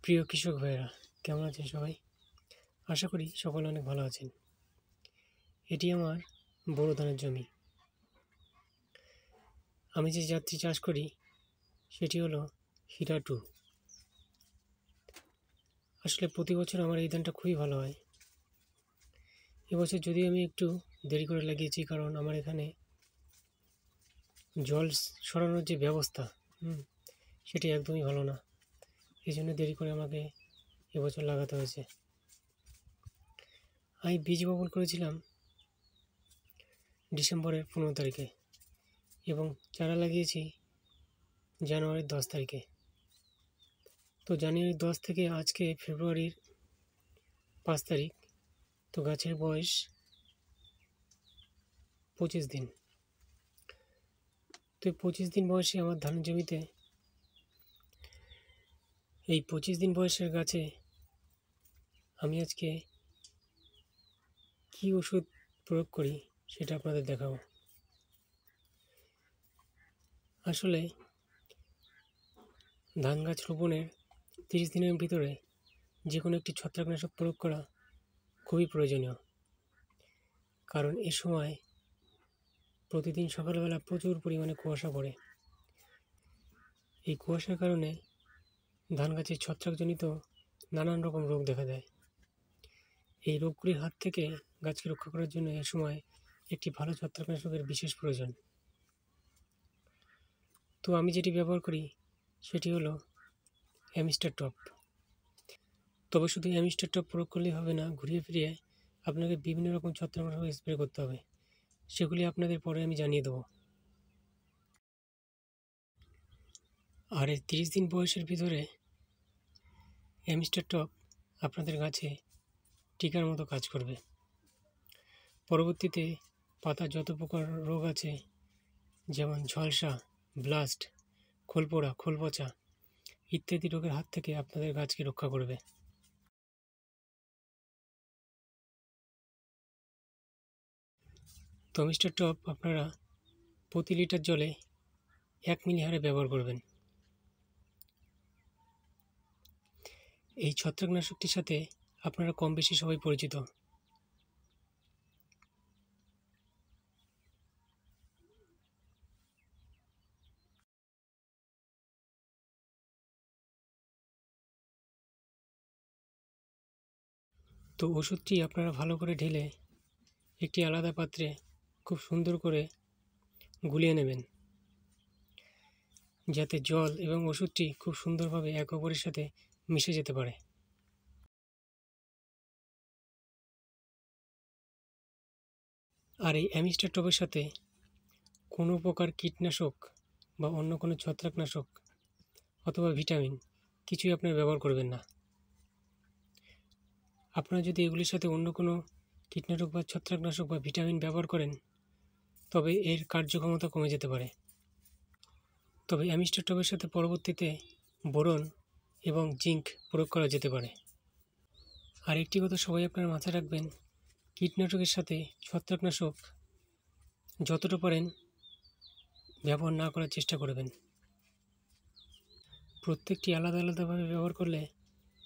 প্রিয় কৃষক ভাইয়েরা, কেমন আছেন সবাই? আশা করি সকলে অনেক ভালো আছেন। এটি আমার বোরো ধানের জমি। আমি যে জাতটি চাষ করি সেটি হলো হীরা 2। আসলে প্রতি বছর আমার এই ধানটা খুবই ভালো হয়। এবছর যদিও আমি একটু দেরি করে লাগিয়েছি, কারণ আমার এখানে জল সরানোর যে ব্যবস্থা সেটি একদমই ভালো না। এই জন্য দেরি করে আমাকে এবছর লাগাতে হয়েছে। আমি বীজ বপন করেছিলাম ডিসেম্বরের 15 তারিখে এবং চারা লাগিয়েছি জানুয়ারির 10 তারিখে। তো জানুয়ারির 10 থেকে আজকে ফেব্রুয়ারির 5 তারিখ, তো গাছের বয়স 25 দিন। তো 25 দিন বয়সে আমার ধান জমিতে, এই 25 দিন বয়সের গাছে আমি আজকে কী ওষুধ প্রয়োগ করি সেটা আপনাদের দেখাবো। আসলে ধান গাছ রোপণের 30 দিনের ভিতরে যে কোনো একটি ছত্রাকনাশক প্রয়োগ করা খুবই প্রয়োজনীয়, কারণ এ সময় প্রতিদিন সকালবেলা প্রচুর পরিমাণে কুয়াশা পড়ে। এই কুয়াশার কারণে ধান গাছের ছত্রাকজনিত নানান রকম রোগ দেখা দেয়। এই রোগগুলির হাত থেকে গাছকে রক্ষা করার জন্য এ সময় একটি ভালো ছত্রাকনাশকের বিশেষ প্রয়োজন। তো আমি যেটি ব্যবহার করি সেটি হলো অ্যামিস্টার টপ। তবে শুধু অ্যামিস্টার টপ প্রয়োগ করলেই হবে না, ঘুরিয়ে ফিরিয়ে আপনাকে বিভিন্ন রকম ছত্রাকনাশক স্প্রে করতে হবে। সেগুলি আপনাদের পরে আমি জানিয়ে দেবো। আর এই 30 দিন বয়সের ভিতরে অ্যামিস্টার টপ আপনাদের গাছে টিকার মতো কাজ করবে। পরবর্তীতে পাতার যত প্রকার রোগ আছে, যেমন ঝলসা, ব্লাস্ট, খোলপোড়া, খোলপচা ইত্যাদি রোগের হাত থেকে আপনাদের গাছকে রক্ষা করবে। তো অ্যামিস্টার টপ আপনারা প্রতি লিটার জলে 1 মিলি হারে ব্যবহার করবেন। এই ছত্রাকনাশকটির সাথে আপনারা কম বেশি সবাই পরিচিত। তো ওষুধটি আপনারা ভালো করে ঢেলে একটি আলাদা পাত্রে খুব সুন্দর করে গুলিয়ে নেবেন, যাতে জল এবং ওষুধটি খুব সুন্দরভাবে একে অপরের সাথে মিশে যেতে পারে। আর এই অ্যামিস্টার টপের সাথে কোনো প্রকার কীটনাশক বা অন্য কোনো ছত্রাকনাশক অথবা ভিটামিন কিছুই আপনারা ব্যবহার করবেন না। আপনারা যদি এগুলির সাথে অন্য কোনো কীটনাশক বা ছত্রাকনাশক বা ভিটামিন ব্যবহার করেন তবে এর কার্যক্ষমতা কমে যেতে পারে। তবে অ্যামিস্টার টপের সাথে পরবর্তীতে বোরন এবং জিঙ্ক প্রয়োগ করা যেতে পারে। আর একটি কথা সবাই আপনারা মাথায় রাখবেন, কীটনাশকের সাথে ছত্রাকনাশক যতটা পারেন ব্যবহার না করার চেষ্টা করবেন। প্রত্যেকটি আলাদা আলাদাভাবে ব্যবহার করলে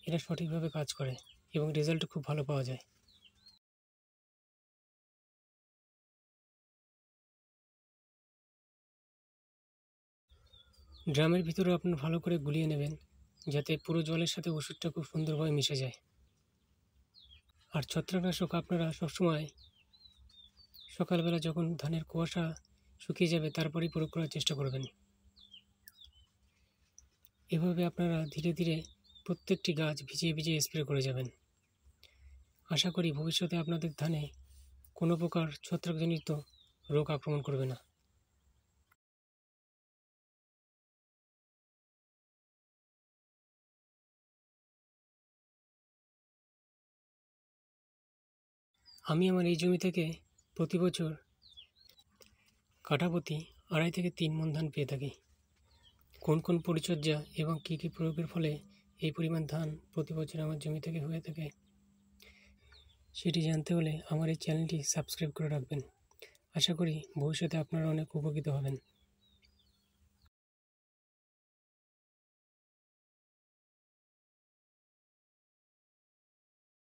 এরা সঠিকভাবে কাজ করে এবং রেজাল্ট খুব ভালো পাওয়া যায়। ড্রামের ভিতরে আপনার ভালো করে গুলিয়ে নেবেন, যাতে পুরো জলের সাথে ওষুধটা খুব সুন্দরভাবে মিশে যায়। আর ছত্রাকনাশক আপনারা সবসময় সকালবেলা যখন ধানের কুয়াশা শুকিয়ে যাবে তারপরেই প্রয়োগ করার চেষ্টা করবেন। এভাবে আপনারা ধীরে ধীরে প্রত্যেকটি গাছ ভিজিয়ে ভিজিয়ে স্প্রে করে যাবেন। আশা করি ভবিষ্যতে আপনাদের ধানে কোনো প্রকার ছত্রাকজনিত রোগ আক্রমণ করবে না। আমি আমার এই জমি থেকে প্রতি বছর কাঠাপ্রতি 2.5 থেকে 3 মণ ধান পেয়ে থাকি। কোন কোন পরিচর্যা এবং কী কী প্রয়োগের ফলে এই পরিমাণ ধান প্রতি বছর আমার জমি থেকে হয়ে থাকে সেটি জানতে হলে আমার এই চ্যানেলটি সাবস্ক্রাইব করে রাখবেন। আশা করি ভবিষ্যতে আপনারা অনেক উপকৃত হবেন।